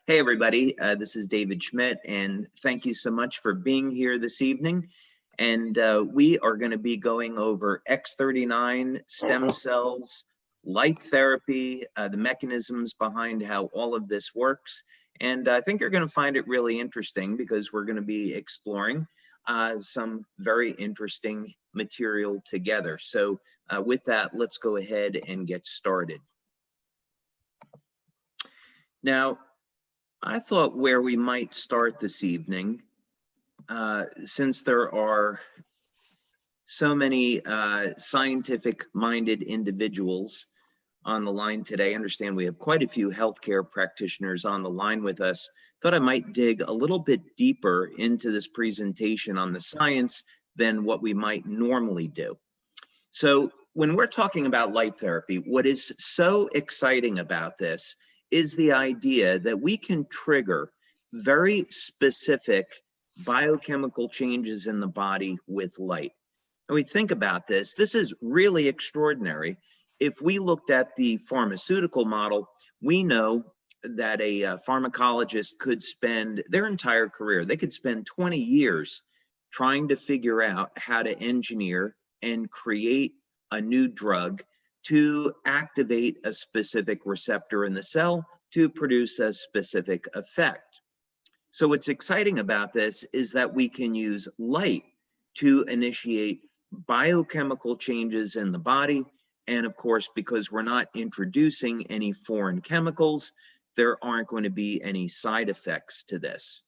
Hey everybody, this is David Schmidt, and thank you so much for being here this evening. And we are going to be going over X39, stem cells, light therapy, the mechanisms behind how all of this works. And I think you're going to find it really interesting because we're going to be exploring some very interesting material together. So with that, let's go ahead and get started. Now, I thought where we might start this evening, since there are so many scientific-minded individuals on the line today, I understand we have quite a few healthcare practitioners on the line with us, thought I might dig a little bit deeper into this presentation on the science than what we might normally do. So when we're talking about light therapy, what is so exciting about this is the idea that we can trigger very specific biochemical changes in the body with light. And we think about this, this is really extraordinary. If we looked at the pharmaceutical model, we know that a pharmacologist could spend their entire career, they could spend 20 years trying to figure out how to engineer and create a new drug to activate a specific receptor in the cell to produce a specific effect. So what's exciting about this is that we can use light to initiate biochemical changes in the body. And of course, because we're not introducing any foreign chemicals, there aren't going to be any side effects to this.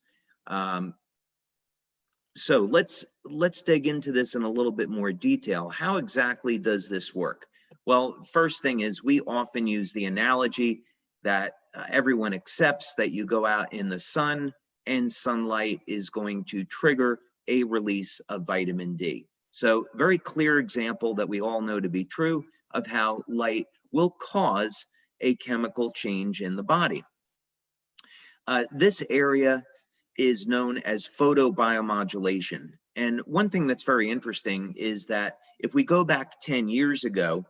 So let's dig into this in a little bit more detail. How exactly does this work? Well, first thing is we often use the analogy that everyone accepts that you go out in the sun and sunlight is going to trigger a release of vitamin D. So very clear example that we all know to be true of how light will cause a chemical change in the body. This area is known as photobiomodulation. And one thing that's very interesting is that if we go back 10 years ago,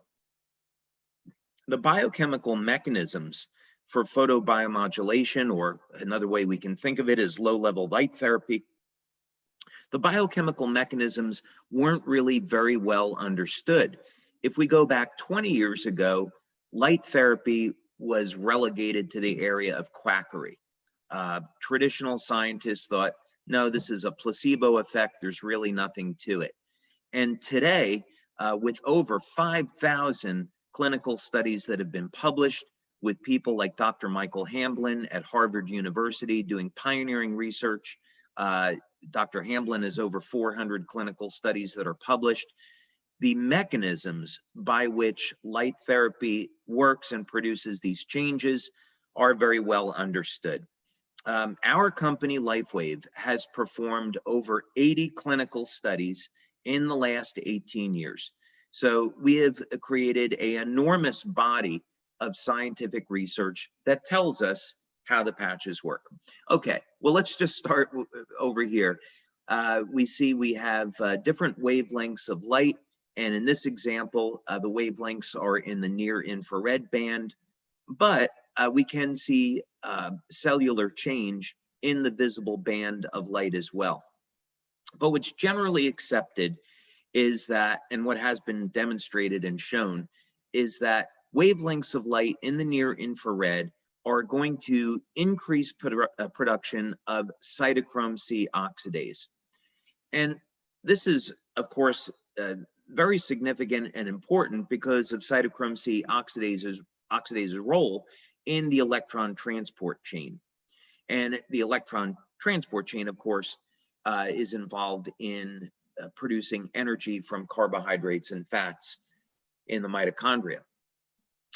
the biochemical mechanisms for photobiomodulation, or another way we can think of it is low-level light therapy, the biochemical mechanisms weren't really very well understood. If we go back 20 years ago, light therapy was relegated to the area of quackery. Traditional scientists thought, no, this is a placebo effect, there's really nothing to it. And today, with over 5,000 clinical studies that have been published with people like Dr. Michael Hamblin at Harvard University doing pioneering research. Dr. Hamblin has over 400 clinical studies that are published. The mechanisms by which light therapy works and produces these changes are very well understood. Our company, Lifewave, has performed over 80 clinical studies in the last 18 years. So we have created an enormous body of scientific research that tells us how the patches work. Okay, well, let's just start over here. We see we have different wavelengths of light, and in this example, the wavelengths are in the near infrared band, but we can see cellular change in the visible band of light as well. But what's generally accepted is that, and what has been demonstrated and shown, is that wavelengths of light in the near infrared are going to increase production of cytochrome C oxidase. And this is, of course, very significant and important because of cytochrome C oxidase's role in the electron transport chain. And the electron transport chain, of course, is involved in producing energy from carbohydrates and fats in the mitochondria.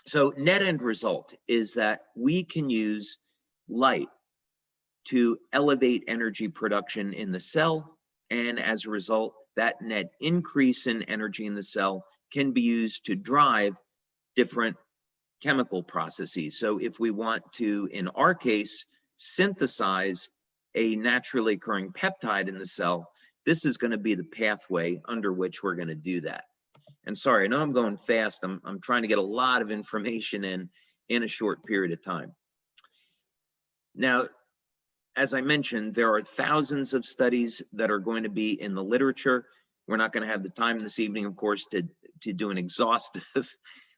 So net end result is that we can use light to elevate energy production in the cell, and as a result, that net increase in energy in the cell can be used to drive different chemical processes. So if we want to, in our case, synthesize a naturally occurring peptide in the cell, this is going to be the pathway under which we're going to do that. And sorry, I know I'm going fast. I'm trying to get a lot of information in a short period of time. Now, as I mentioned, there are thousands of studies that are going to be in the literature. We're not going to have the time this evening, of course, to do an exhaustive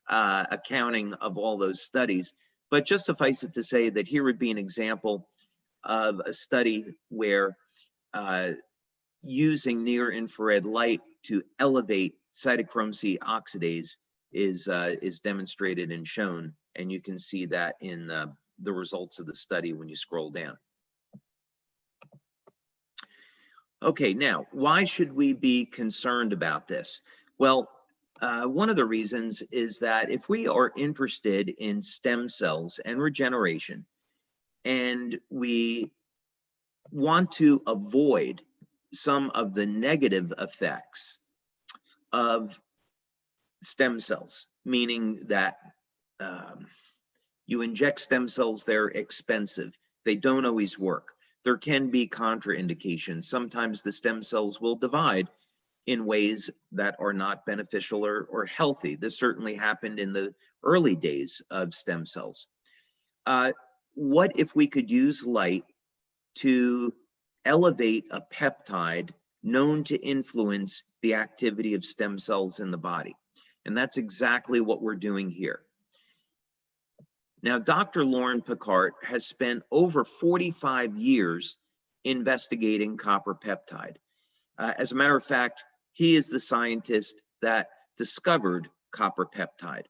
accounting of all those studies. But just suffice it to say that here would be an example of a study where using near-infrared light to elevate cytochrome C oxidase is demonstrated and shown, and you can see that in the results of the study when you scroll down. Okay, now, why should we be concerned about this? Well, one of the reasons is that if we are interested in stem cells and regeneration, and we want to avoid some of the negative effects of stem cells, meaning that you inject stem cells, they're expensive, they don't always work. There can be contraindications. Sometimes the stem cells will divide in ways that are not beneficial or healthy. This certainly happened in the early days of stem cells. What if we could use light to elevate a peptide known to influence the activity of stem cells in the body? And that's exactly what we're doing here. Now, Dr. Lauren Picard has spent over 45 years investigating copper peptide. As a matter of fact, he is the scientist that discovered copper peptide.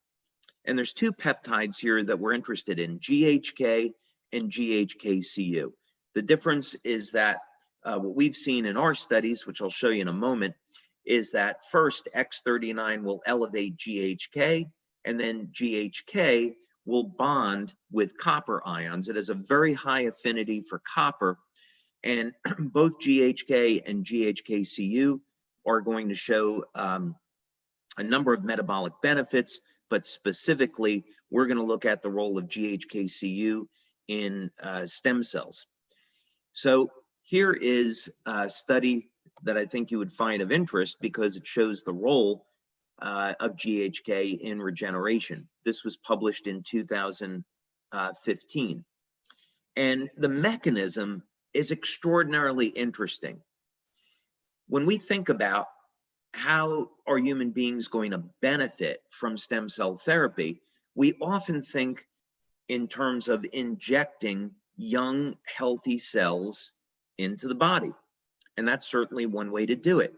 And there's two peptides here that we're interested in, GHK and GHK-Cu. The difference is that what we've seen in our studies, which I'll show you in a moment, is that first X39 will elevate GHK, and then GHK will bond with copper ions. It has a very high affinity for copper, and both GHK and GHK-Cu are going to show a number of metabolic benefits, but specifically, we're going to look at the role of GHK-Cu in stem cells. So here is a study that I think you would find of interest because it shows the role of GHK in regeneration. This was published in 2015. And the mechanism is extraordinarily interesting. When we think about how are human beings going to benefit from stem cell therapy, we often think in terms of injecting young, healthy cells into the body. And that's certainly one way to do it.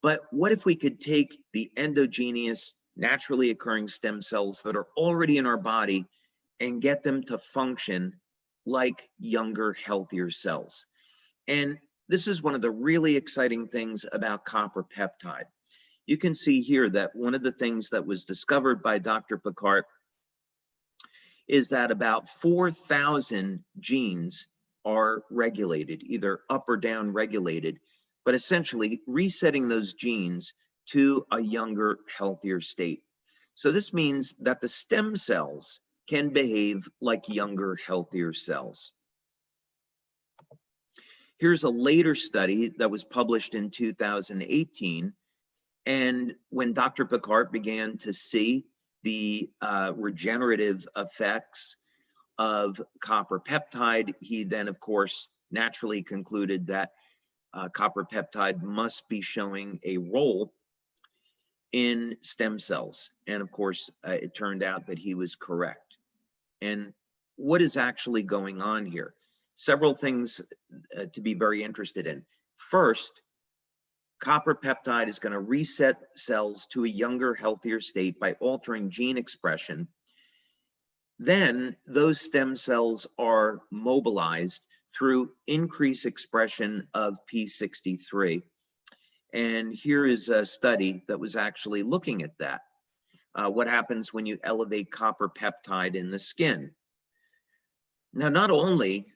But what if we could take the endogenous, naturally occurring stem cells that are already in our body and get them to function like younger, healthier cells? And this is one of the really exciting things about copper peptide. You can see here that one of the things that was discovered by Dr. Picard is that about 4,000 genes are regulated, either up or down regulated, but essentially resetting those genes to a younger, healthier state. So this means that the stem cells can behave like younger, healthier cells. Here's a later study that was published in 2018. And when Dr. Picard began to see the regenerative effects of copper peptide, he then, of course, naturally concluded that copper peptide must be showing a role in stem cells. And of course, it turned out that he was correct. And what is actually going on here? Several things to be very interested in. First, copper peptide is going to reset cells to a younger, healthier state by altering gene expression. Then those stem cells are mobilized through increased expression of P63. And here is a study that was actually looking at that. What happens when you elevate copper peptide in the skin? Now, not only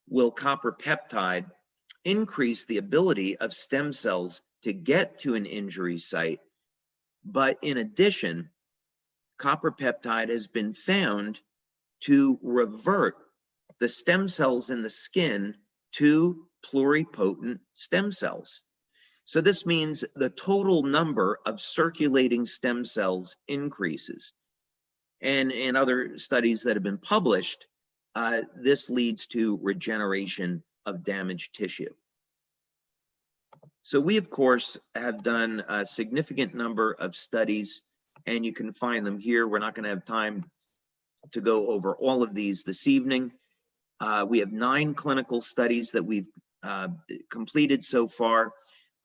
will copper peptide increase the ability of stem cells to get to an injury site, but in addition, copper peptide has been found to revert the stem cells in the skin to pluripotent stem cells. So this means the total number of circulating stem cells increases. And in other studies that have been published, this leads to regeneration of damaged tissue. So we, of course, have done a significant number of studies, and you can find them here. We're not going to have time to go over all of these this evening. We have 9 clinical studies that we've completed so far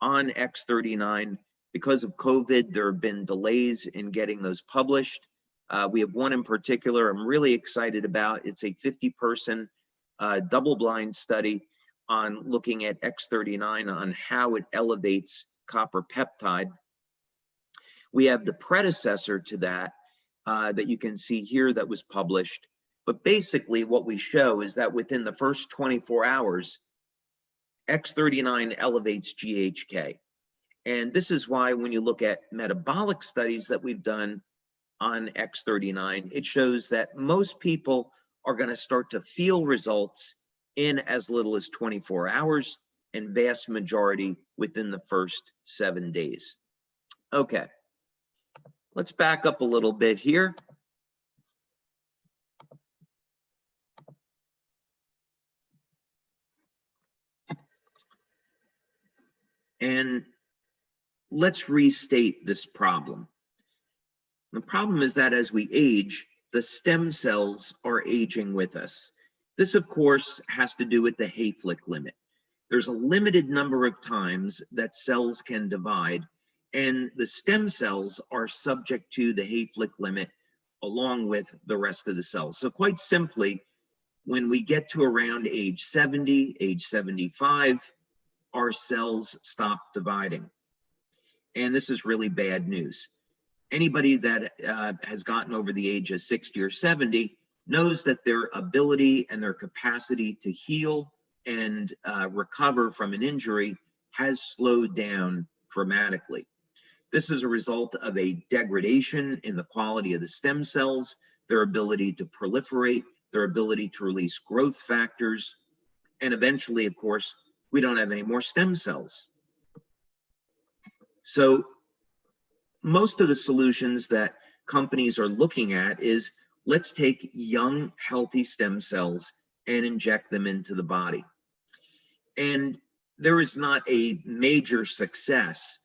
on X39. Because of COVID, there have been delays in getting those published. We have one in particular I'm really excited about. It's a 50-person double-blind study on looking at X39 on how it elevates copper peptide. We have the predecessor to that that you can see here that was published. But basically what we show is that within the first 24 hours, X39 elevates GHK. And this is why when you look at metabolic studies that we've done on X39, it shows that most people are going to start to feel results in as little as 24 hours, and vast majority within the first 7 days. Okay, let's back up a little bit here. And let's restate this problem. The problem is that as we age, the stem cells are aging with us. This, of course, has to do with the Hayflick limit. There's a limited number of times that cells can divide, and the stem cells are subject to the Hayflick limit along with the rest of the cells. So quite simply, when we get to around age 70, age 75, our cells stop dividing. And this is really bad news. Anybody that has gotten over the age of 60 or 70 knows that their ability and their capacity to heal and recover from an injury has slowed down dramatically. This is a result of a degradation in the quality of the stem cells, their ability to proliferate, their ability to release growth factors, and eventually, of course, we don't have any more stem cells. So most of the solutions that companies are looking at is, let's take young, healthy stem cells and inject them into the body. And there is not a major success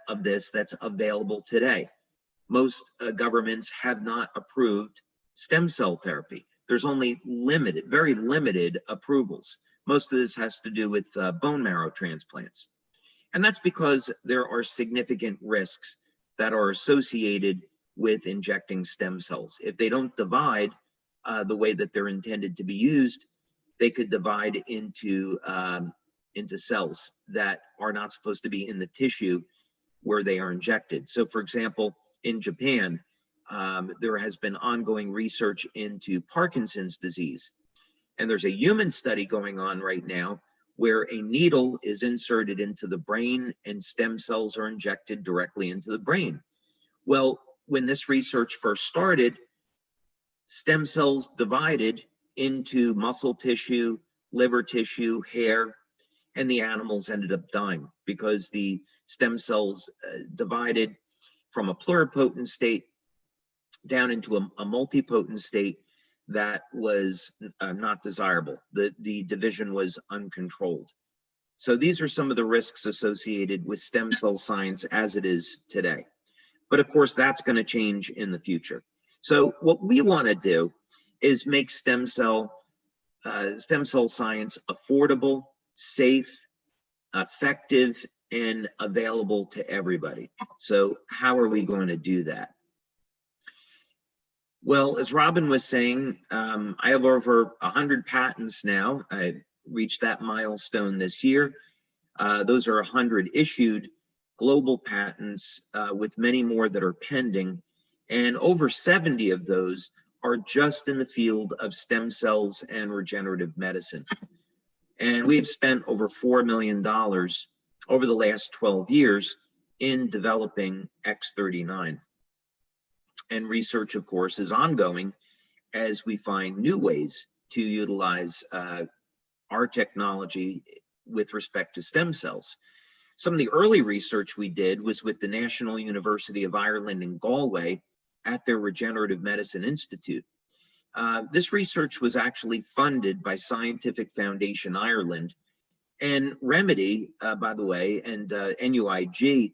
of this that's available today. Most governments have not approved stem cell therapy. There's only limited, very limited approvals. Most of this has to do with bone marrow transplants. And that's because there are significant risks that are associated with injecting stem cells. If they don't divide the way that they're intended to be used, they could divide into cells that are not supposed to be in the tissue where they are injected. So for example, in Japan, there has been ongoing research into Parkinson's disease. And there's a human study going on right now where a needle is inserted into the brain and stem cells are injected directly into the brain. Well, when this research first started, stem cells divided into muscle tissue, liver tissue, hair, and the animals ended up dying because the stem cells divided from a pluripotent state down into a multipotent state that was not desirable. The division was uncontrolled. So these are some of the risks associated with stem cell science as it is today. But of course, that's going to change in the future. So what we want to do is make stem cell science affordable, safe, effective, and available to everybody. So how are we going to do that? Well, as Robin was saying, I have over 100 patents now. I reached that milestone this year. Those are 100 issued global patents with many more that are pending. And over 70 of those are just in the field of stem cells and regenerative medicine. And we've spent over $4 million over the last 12 years in developing X39. And research, of course, is ongoing as we find new ways to utilize our technology with respect to stem cells. Some of the early research we did was with the National University of Ireland in Galway at their Regenerative Medicine Institute. This research was actually funded by Scientific Foundation Ireland. And Remedy, by the way, and NUIG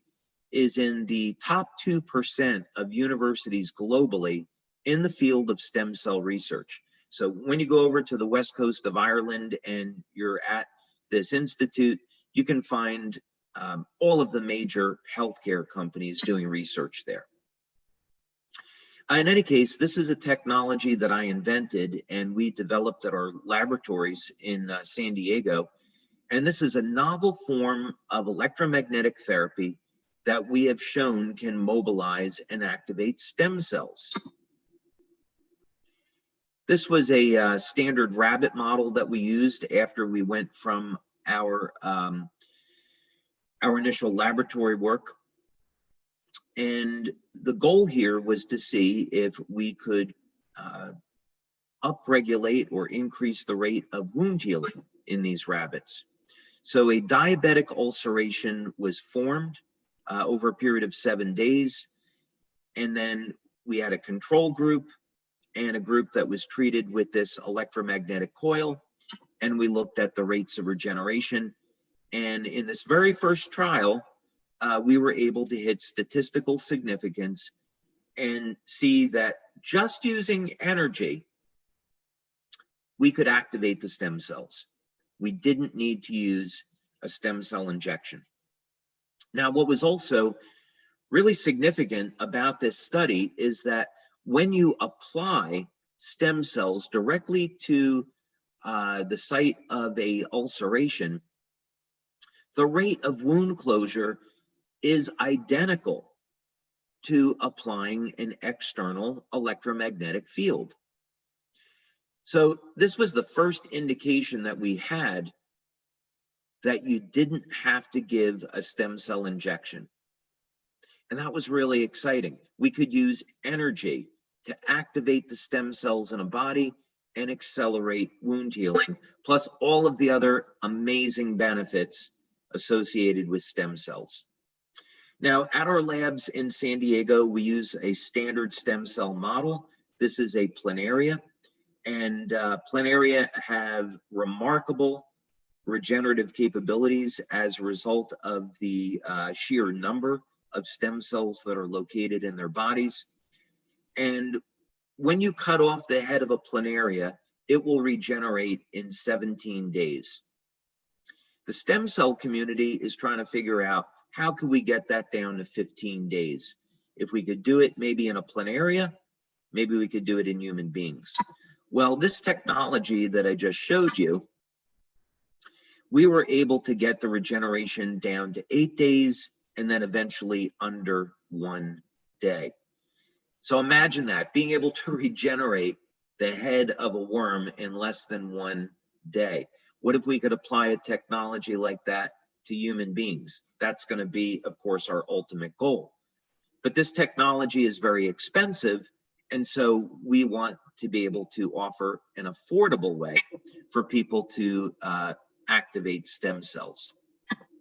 is in the top 2% of universities globally in the field of stem cell research. So when you go over to the west coast of Ireland and you're at this institute, you can find all of the major healthcare companies doing research there. In any case, this is a technology that I invented and we developed at our laboratories in San Diego. And this is a novel form of electromagnetic therapy that we have shown can mobilize and activate stem cells. This was a standard rabbit model that we used after we went from our initial laboratory work. And the goal here was to see if we could upregulate or increase the rate of wound healing in these rabbits. So a diabetic ulceration was formed over a period of 7 days. And then we had a control group and a group that was treated with this electromagnetic coil. And we looked at the rates of regeneration. And in this very first trial, we were able to hit statistical significance and see that just using energy, we could activate the stem cells. We didn't need to use a stem cell injection. Now, what was also really significant about this study is that when you apply stem cells directly to the site of a ulceration, the rate of wound closure is identical to applying an external electromagnetic field. So this was the first indication that we had that you didn't have to give a stem cell injection. And that was really exciting. We could use energy to activate the stem cells in a body and accelerate wound healing, plus all of the other amazing benefits associated with stem cells. Now, at our labs in San Diego, we use a standard stem cell model. This is a planaria, and planaria have remarkable regenerative capabilities as a result of the sheer number of stem cells that are located in their bodies. And when you cut off the head of a planaria, it will regenerate in 17 days. The stem cell community is trying to figure out how could we get that down to 15 days? If we could do it maybe in a planaria, maybe we could do it in human beings. Well, this technology that I just showed you, we were able to get the regeneration down to 8 days and then eventually under 1 day. So imagine that, being able to regenerate the head of a worm in less than 1 day. What if we could apply a technology like that to human beings? That's going to be, of course, our ultimate goal. But this technology is very expensive, and so we want to be able to offer an affordable way for people to activate stem cells.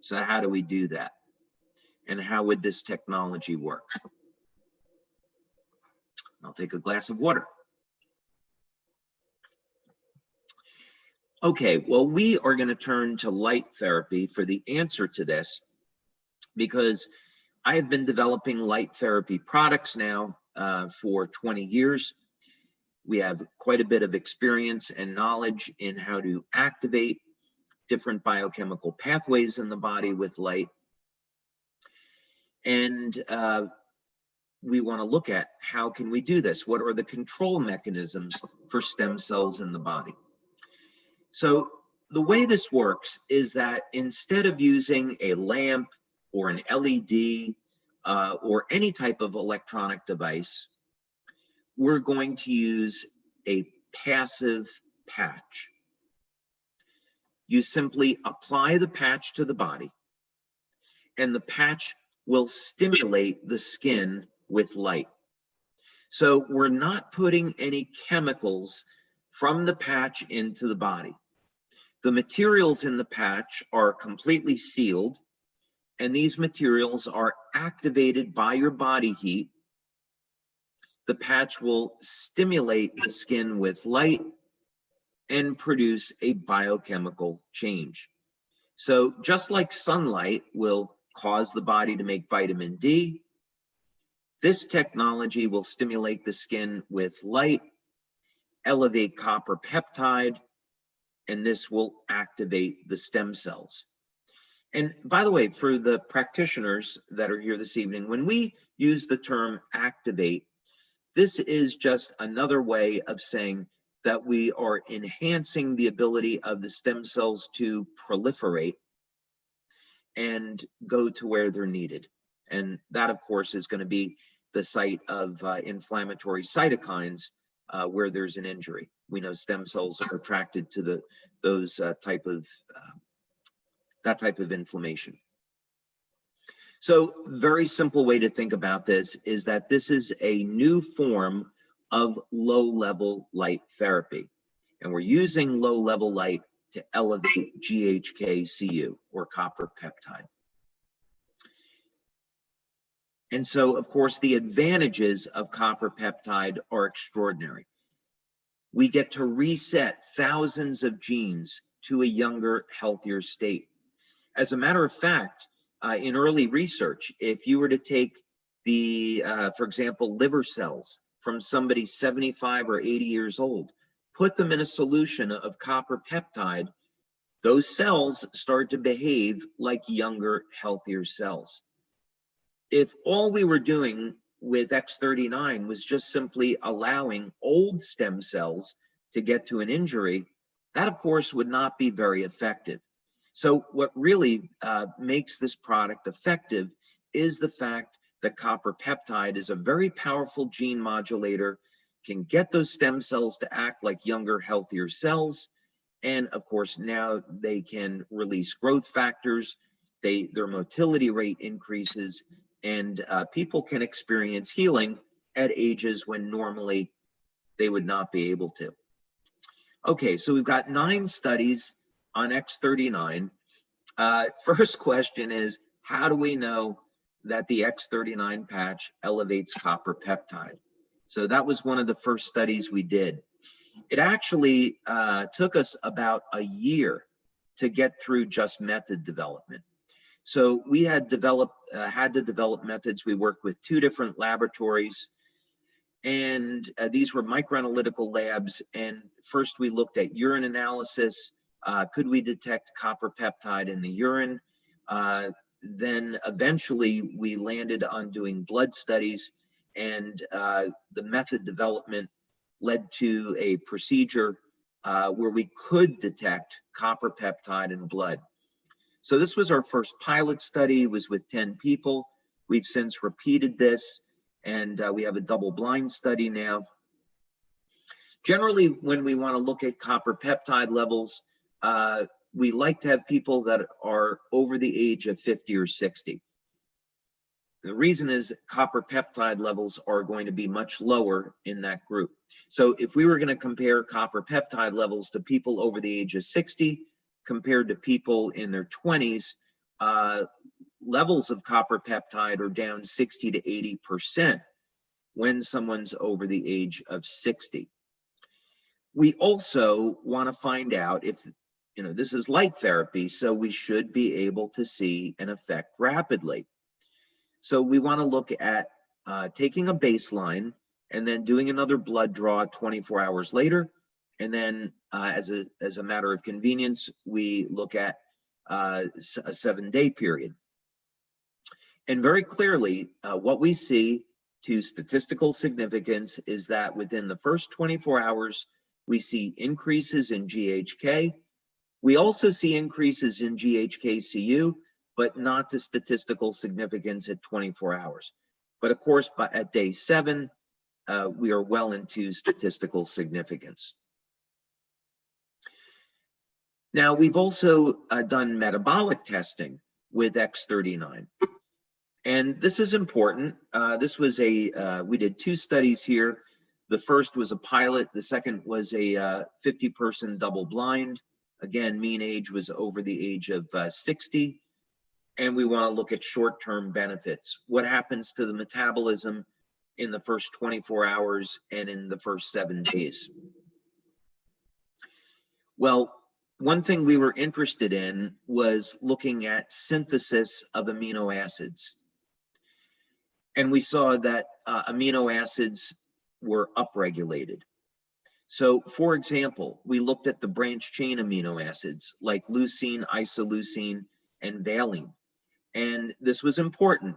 So how do we do that? And how would this technology work? I'll take a glass of water. Okay, well, we are going to turn to light therapy for the answer to this, because I have been developing light therapy products now for 20 years. We have quite a bit of experience and knowledge in how to activate different biochemical pathways in the body with light. And we want to look at how can we do this? What are the control mechanisms for stem cells in the body? So the way this works is that instead of using a lamp or an LED or any type of electronic device, we're going to use a passive patch. You simply apply the patch to the body, and the patch will stimulate the skin with light. So we're not putting any chemicals from the patch into the body. The materials in the patch are completely sealed, and these materials are activated by your body heat. the patch will stimulate the skin with light and produce a biochemical change. So just like sunlight will cause the body to make vitamin D, this technology will stimulate the skin with light, elevate copper peptide, and this will activate the stem cells. And by the way, for the practitioners that are here this evening, when we use the term activate, this is just another way of saying that we are enhancing the ability of the stem cells to proliferate and go to where they're needed. And that, of course, is going to be the site of inflammatory cytokines where there's an injury. We know stem cells are attracted to that type of inflammation. So very simple way to think about this is that this is a new form of low-level light therapy. And we're using low-level light to elevate GHK-Cu, or copper peptide. And so, of course, the advantages of copper peptide are extraordinary. We get to reset thousands of genes to a younger, healthier state. As a matter of fact, in early research, if you were to take for example, liver cells from somebody 75 or 80 years old, put them in a solution of copper peptide, those cells start to behave like younger, healthier cells. If all we were doing with X39 was just simply allowing old stem cells to get to an injury, that of course would not be very effective. So what really makes this product effective is the fact that copper peptide is a very powerful gene modulator, can get those stem cells to act like younger, healthier cells. And of course, now they can release growth factors, their motility rate increases, and people can experience healing at ages when normally they would not be able to. Okay, so we've got 9 studies on X39. First question is, how do we know that the X39 patch elevates copper peptide? So that was one of the first studies we did. It actually took us about a year to get through just method development. So we had to develop methods. We worked with 2 different laboratories, and these were microanalytical labs. And first we looked at urine analysis. Could we detect copper peptide in the urine? Then eventually we landed on doing blood studies, and the method development led to a procedure where we could detect copper peptide in blood. So this was our first pilot study. It was with 10 people. We've since repeated this, and we have a double-blind study now. Generally, when we want to look at copper peptide levels, we like to have people that are over the age of 50 or 60. The reason is copper peptide levels are going to be much lower in that group. So if we were going to compare copper peptide levels to people over the age of 60 compared to people in their 20s, levels of copper peptide are down 60 to 80% when someone's over the age of 60. We also want to find out if, this is light therapy, so we should be able to see an effect rapidly. So we want to look at taking a baseline and then doing another blood draw 24 hours later. And then as a matter of convenience, we look at a 7-day period. And very clearly, what we see to statistical significance is that within the first 24 hours, we see increases in GHK. We also see increases in GHK-Cu, but not to statistical significance at 24 hours. But of course, at day 7, we are well into statistical significance. Now, we've also done metabolic testing with X39. And this is important. This was we did 2 studies here. The first was a pilot. The second was a 50-person double-blind. Again, mean age was over the age of 60. And we want to look at short-term benefits. What happens to the metabolism in the first 24 hours and in the first 7 days. Well, one thing we were interested in was looking at synthesis of amino acids. And we saw that amino acids were upregulated. So, for example, we looked at the branched chain amino acids like leucine, isoleucine, and valine. And this was important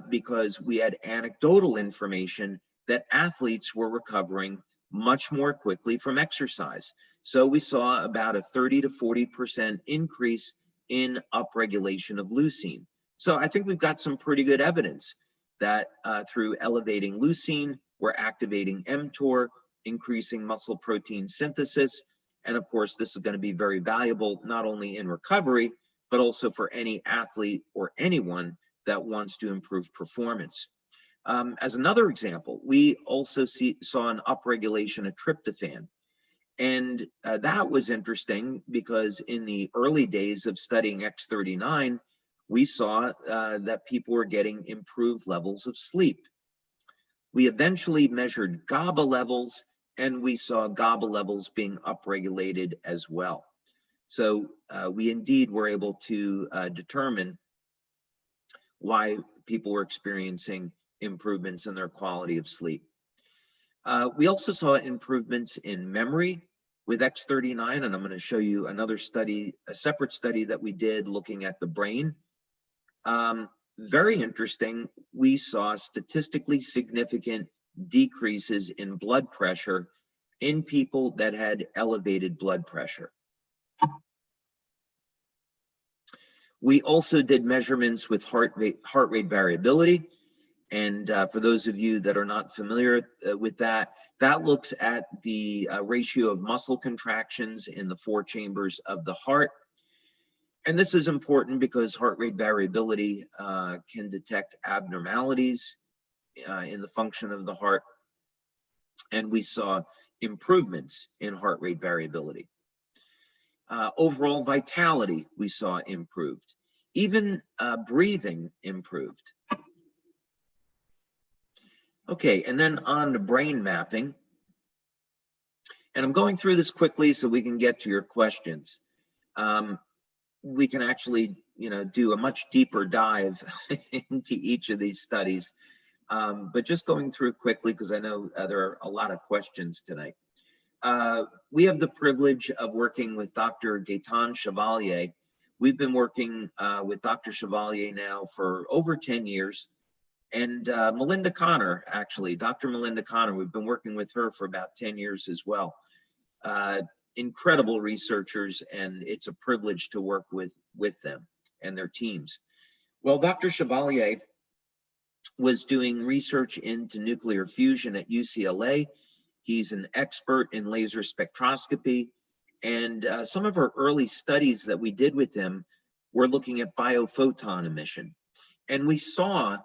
because we had anecdotal information that athletes were recovering much more quickly from exercise. So we saw about a 30 to 40% increase in upregulation of leucine. So I think we've got some pretty good evidence that through elevating leucine, we're activating mTOR, increasing muscle protein synthesis. And of course, this is going to be very valuable, not only in recovery, but also for any athlete or anyone that wants to improve performance. As another example, we also saw an upregulation of tryptophan. And that was interesting because in the early days of studying X39, we saw that people were getting improved levels of sleep. We eventually measured GABA levels, and we saw GABA levels being upregulated as well. So we indeed were able to determine why people were experiencing improvements in their quality of sleep. We also saw improvements in memory with X39, and I'm going to show you another study, a separate study that we did looking at the brain. Very interesting, we saw statistically significant decreases in blood pressure in people that had elevated blood pressure. We also did measurements with heart rate variability. And for those of you that are not familiar with that, that looks at the ratio of muscle contractions in the 4 chambers of the heart. And this is important because heart rate variability can detect abnormalities in the function of the heart. And we saw improvements in heart rate variability. Overall vitality, we saw improved. Even breathing improved. Okay, and then on to brain mapping. And I'm going through this quickly so we can get to your questions. We can actually, do a much deeper dive into each of these studies. But just going through quickly, because I know there are a lot of questions tonight. We have the privilege of working with Dr. Gaetan Chevalier. We've been working with Dr. Chevalier now for over 10 years. And Melinda Connor, actually, Dr. Melinda Connor, we've been working with her for about 10 years as well. Incredible researchers, and it's a privilege to work with them and their teams. Well, Dr. Chevalier was doing research into nuclear fusion at UCLA. He's an expert in laser spectroscopy. And some of our early studies that we did with him were looking at biophoton emission. And we saw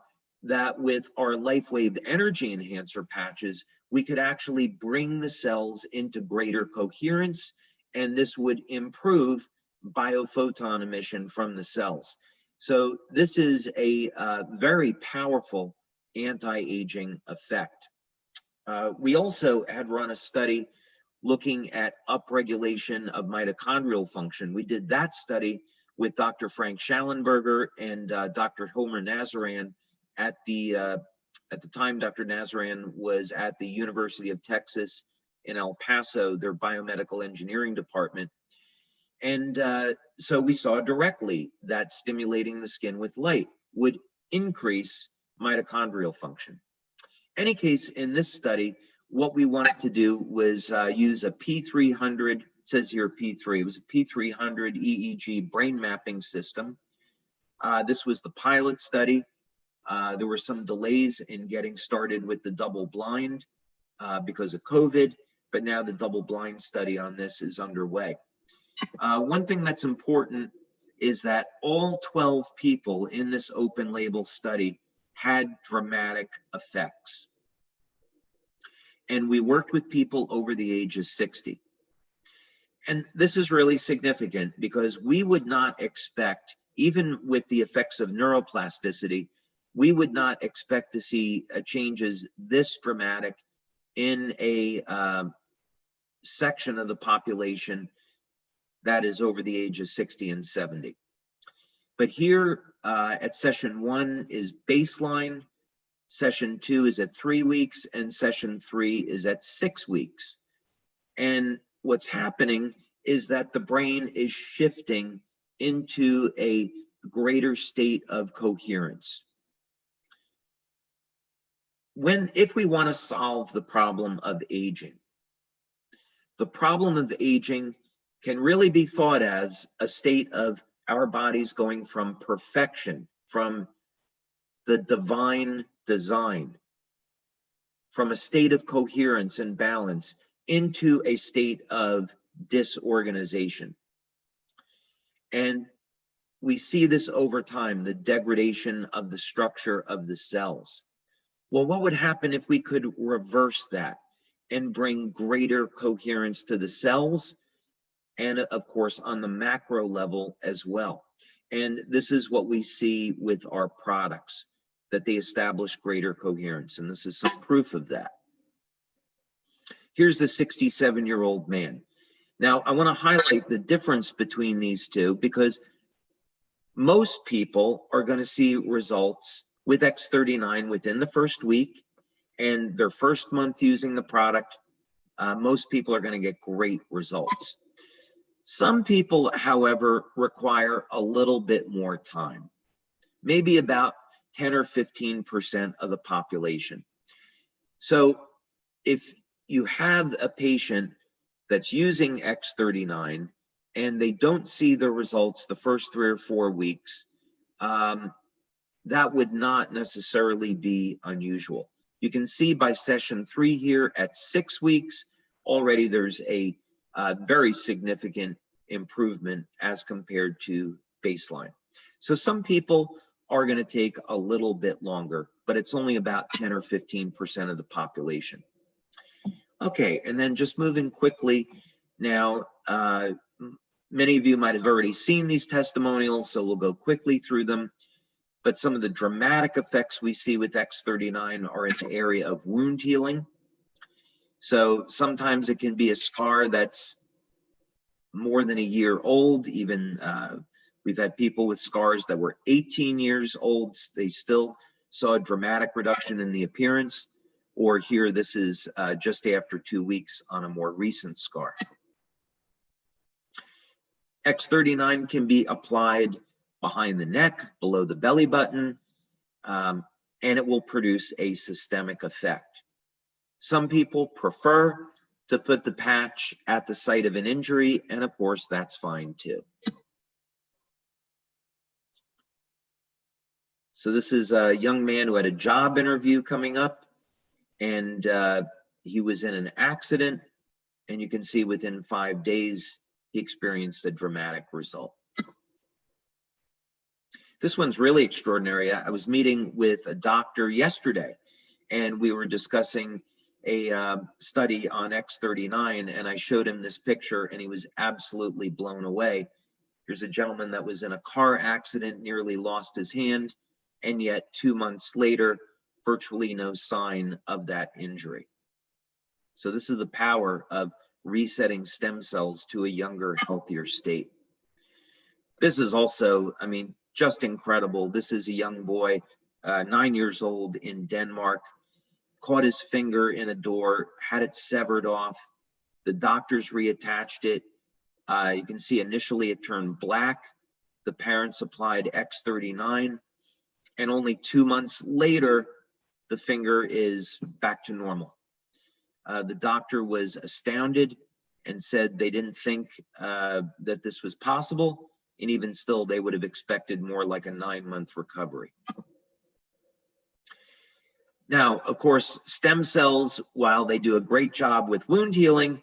that with our Lifewave energy enhancer patches, we could actually bring the cells into greater coherence, and this would improve biophoton emission from the cells. So this is a very powerful anti-aging effect. We also had run a study looking at upregulation of mitochondrial function. We did that study with Dr. Frank Schallenberger and Dr. Homer Nazaran. At the time, Dr. Nazaran was at the University of Texas in El Paso, their biomedical engineering department. And so we saw directly that stimulating the skin with light would increase mitochondrial function. Any case, in this study, what we wanted to do was use a P300, it says here P3, it was a P300 EEG brain mapping system. This was the pilot study. There were some delays in getting started with the double blind because of COVID, but now the double blind study on this is underway. One thing that's important is that all 12 people in this open label study had dramatic effects. And we worked with people over the age of 60. And this is really significant because we would not expect, even with the effects of neuroplasticity, we would not expect to see changes this dramatic in a section of the population that is over the age of 60 and 70. But here at session 1 is baseline, session 2 is at 3 weeks, and session 3 is at 6 weeks. And what's happening is that the brain is shifting into a greater state of coherence. If we want to solve the problem of aging, the problem of aging can really be thought as a state of our bodies going from perfection, from the divine design, from a state of coherence and balance into a state of disorganization. And we see this over time, the degradation of the structure of the cells. Well, what would happen if we could reverse that and bring greater coherence to the cells, and of course on the macro level as well? And this is what we see with our products, that they establish greater coherence, and this is some proof of that. Here's the 67-year-old man. Now, I want to highlight the difference between these two, because most people are going to see results with X39 within the first week, and their first month using the product, most people are going to get great results. Some people, however, require a little bit more time, maybe about 10 or 15% of the population. So if you have a patient that's using X39 and they don't see the results the first 3 or 4 weeks, that would not necessarily be unusual. You can see by session 3 here at 6 weeks, already there's a very significant improvement as compared to baseline. So some people are going to take a little bit longer, but it's only about 10 or 15% of the population. Okay, and then just moving quickly now, many of you might have already seen these testimonials, so we'll go quickly through them. But some of the dramatic effects we see with X39 are in the area of wound healing. So sometimes it can be a scar that's more than a year old. Even we've had people with scars that were 18 years old. They still saw a dramatic reduction in the appearance. Or here, this is just after 2 weeks on a more recent scar. X39 can be applied behind the neck, below the belly button, and it will produce a systemic effect. Some people prefer to put the patch at the site of an injury, and of course, that's fine too. So this is a young man who had a job interview coming up, and he was in an accident, and you can see within 5 days, he experienced a dramatic result. This one's really extraordinary. I was meeting with a doctor yesterday, and we were discussing a study on X39, and I showed him this picture, and he was absolutely blown away. Here's a gentleman that was in a car accident, nearly lost his hand, and yet 2 months later, virtually no sign of that injury. So this is the power of resetting stem cells to a younger, healthier state. This is also, I mean, just incredible. This is a young boy, 9 years old in Denmark, caught his finger in a door, had it severed off. The doctors reattached it. You can see initially it turned black. The parents applied X39, and only 2 months later, the finger is back to normal. The doctor was astounded and said they didn't think that this was possible, and even still, they would have expected more like a 9-month recovery. Now, of course, stem cells, while they do a great job with wound healing,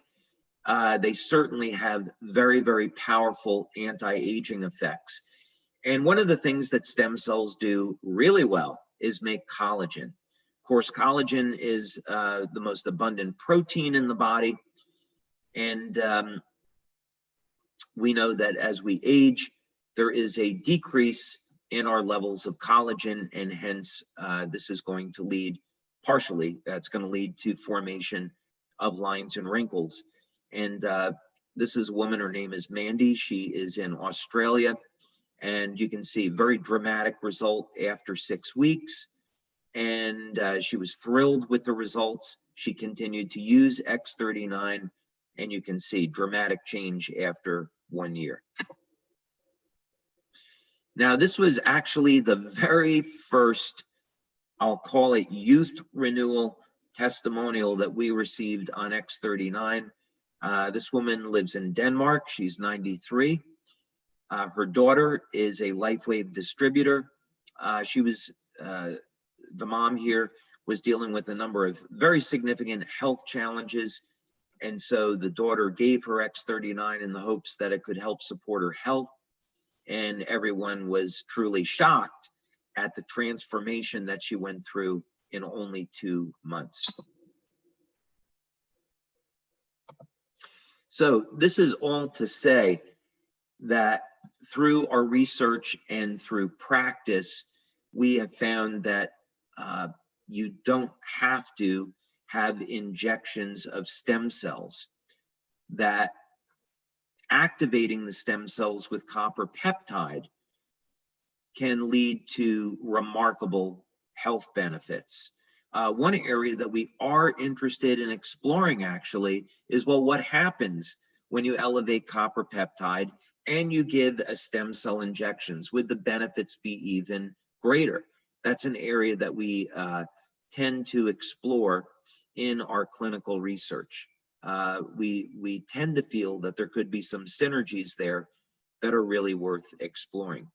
they certainly have very, very powerful anti-aging effects. And one of the things that stem cells do really well is make collagen. Of course, collagen is the most abundant protein in the body. And we know that as we age, there is a decrease in our levels of collagen, and hence this is going to lead, partially, that's going to lead to formation of lines and wrinkles. And this is a woman, her name is Mandy. She is in Australia, and you can see very dramatic result after 6 weeks. And she was thrilled with the results. She continued to use X39, and you can see dramatic change after 1 year. Now, this was actually the very first, I'll call it, youth renewal testimonial that we received on X39. This woman lives in Denmark. She's 93. Her daughter is a Lifewave distributor. The mom here was dealing with a number of very significant health challenges. And so the daughter gave her X39 in the hopes that it could help support her health. And everyone was truly shocked at the transformation that she went through in only 2 months. So this is all to say that through our research and through practice, we have found that you don't have to have injections of stem cells, that activating the stem cells with copper peptide can lead to remarkable health benefits. One area that we are interested in exploring actually is, well, what happens when you elevate copper peptide and you give a stem cell injections? Would the benefits be even greater? That's an area that we tend to explore in our clinical research. We tend to feel that there could be some synergies there that are really worth exploring.